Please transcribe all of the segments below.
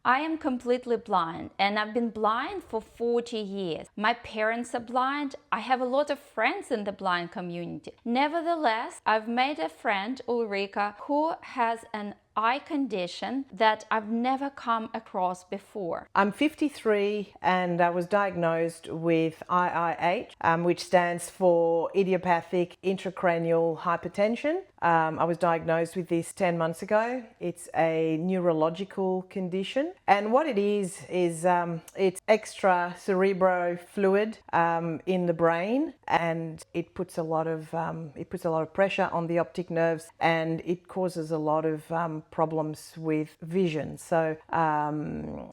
I am completely blind, and I've been blind for 40 years. My parents are blind. I have a lot of friends in the blind community. Nevertheless, I've made a friend, Ulricka, who has an eye condition that I've never come across before. I'm 53 and I was diagnosed with IIH, which stands for Idiopathic Intracranial Hypertension. I was diagnosed with this 10 months ago. It's a neurological condition, and what it is it's extra cerebral fluid in the brain, and it puts a lot of pressure on the optic nerves, and it causes a lot of problems with vision. So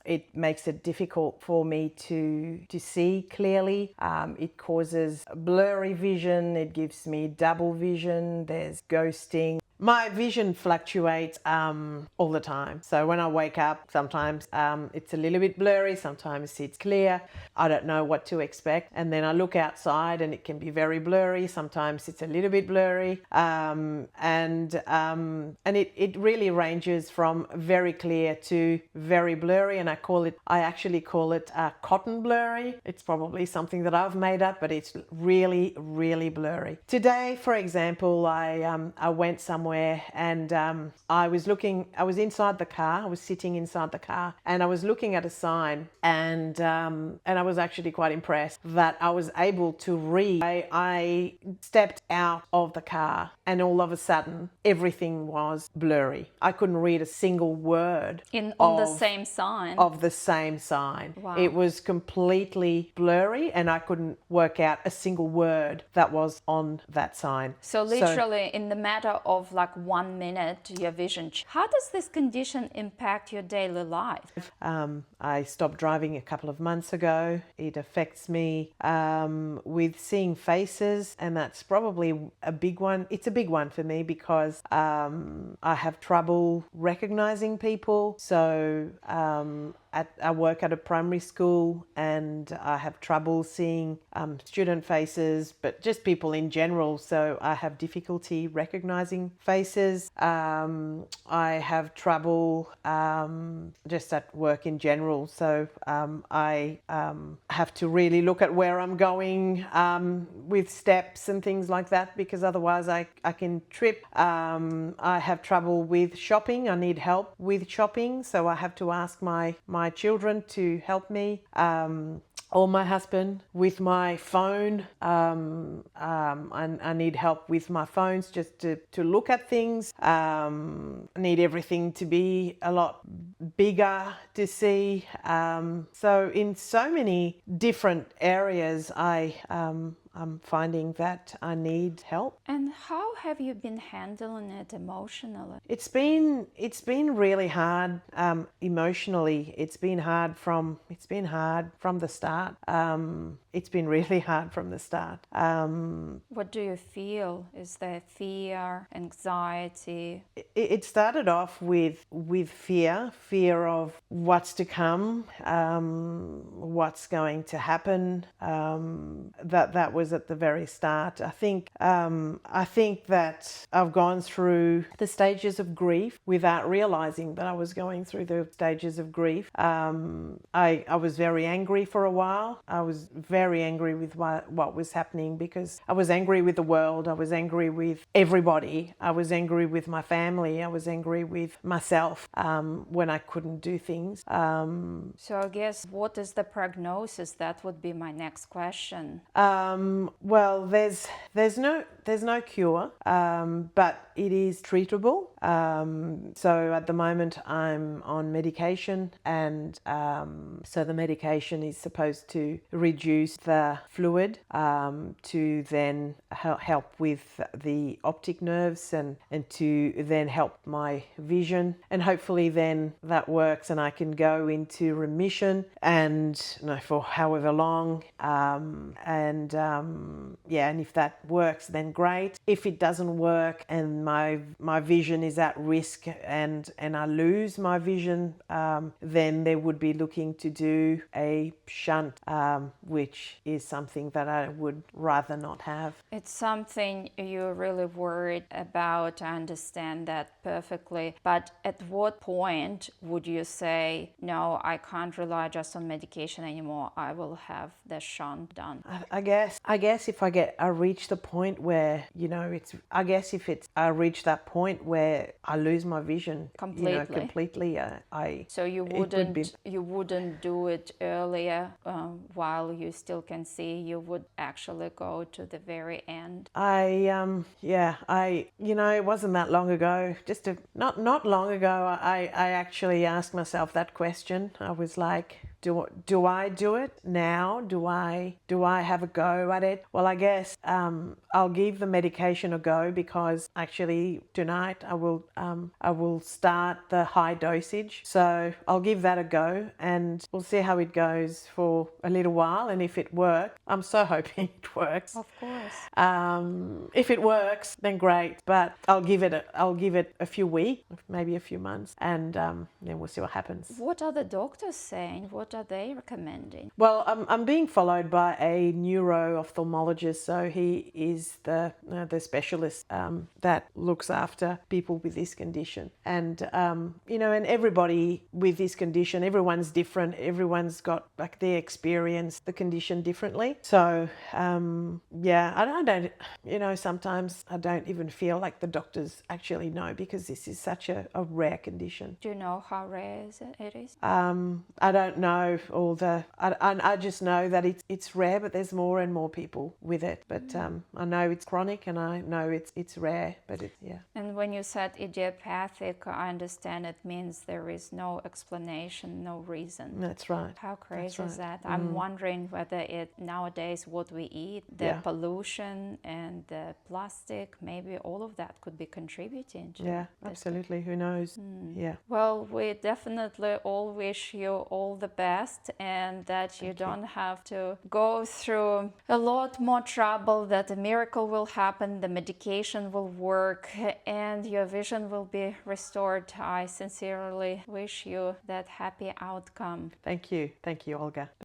it makes it difficult for me to see clearly. It causes blurry vision. It gives me double vision. There's ghosting. My vision fluctuates all the time. So when I wake up, sometimes it's a little bit blurry, sometimes it's clear. I don't know what to expect. And then I look outside and it can be very blurry. Sometimes it's a little bit blurry. And it really ranges from very clear to very blurry. And I actually call it cotton blurry. It's probably something that I've made up, but it's really, really blurry. Today, for example, I went somewhere and I was inside the car. I was sitting inside the car and I was looking at a sign, and I was actually quite impressed that I was able to read. I stepped out of the car and all of a sudden everything was blurry. I couldn't read a single word on the same sign. Of the same sign. Wow. It was completely blurry and I couldn't work out a single word that was on that sign. So literally in the matter of like 1 minute, your vision. How does this condition impact your daily life? I stopped driving a couple of months ago. It affects me with seeing faces, and that's probably a big one. It's a big one for me because I have trouble recognizing people. So I work at a primary school and I have trouble seeing student faces, but just people in general. So I have difficulty recognizing faces. I have trouble just at work in general. So I have to really look at where I'm going with steps and things like that, because otherwise I can trip. I have trouble with shopping. I need help with shopping. So I have to ask my children to help me, or my husband with my phone. I need help with my phones just to look at things. I need everything to be a lot bigger to see. So in so many different areas, I'm finding that I need help. And how have you been handling it emotionally? It's been really hard emotionally. It's been hard from the start. It's been really hard from the start. What do you feel? Is there fear, anxiety? It started off with fear of what's to come, what's going to happen. That was at the very start. I think that I've gone through the stages of grief without realizing that I was going through the stages of grief. I was very angry for a while. I was very angry with what was happening, because I was angry with the world. I was angry with everybody. I was angry with my family. I was angry with myself when I couldn't do things. So I guess, what is the prognosis? That would be my next question. Well, there's no cure, but it is treatable. So at the moment I'm on medication, and so the medication is supposed to reduce the fluid to then help with the optic nerves and to then help my vision, and hopefully then that works and I can go into remission, and for however long, and if that works, then great. If it doesn't work and my vision is is at risk and I lose my vision, then they would be looking to do a shunt, which is something that I would rather not have. It's something you're really worried about. I understand that perfectly. But at what point would you say, no, I can't rely just on medication anymore, I will have the shunt done? I guess if I reach the point where, I reach that point where I lose my vision completely, So you wouldn't do it earlier, while you still can see. You would actually go to the very end. It wasn't that long ago, not long ago, I actually asked myself that question. I was like, do I do it now? Do I have a go at it? Well, I guess I'll give the medication a go, because actually tonight I will start the high dosage. So I'll give that a go, and we'll see how it goes for a little while. And if it works, I'm so hoping it works. Of course. If it works, then great. But I'll give it a few weeks, maybe a few months, and then we'll see what happens. What are the doctors saying? What are they recommending? Well, I'm being followed by a neuro-ophthalmologist, so he is the specialist that looks after people with this condition. And and everybody with this condition, everyone's different. Everyone's got they experience the condition differently. So I don't. Sometimes I don't even feel like the doctors actually know, because this is such a rare condition. Do you know how rare it is? I don't know I just know that it's rare, but there's more and more people with it. But I know it's chronic, and I know it's rare, but yeah. And when you said idiopathic, I understand it means there is no explanation, no reason. That's right. How crazy is that? Mm. I'm wondering whether nowadays what we eat, the pollution and the plastic, maybe all of that could be contributing to this. Absolutely. Who knows? Yeah. Well, we definitely all wish you all the best, and that you don't have to go through a lot more trouble, that a miracle will happen, the medication will work, and your vision will be restored. I sincerely wish you that happy outcome. Thank you, Olga.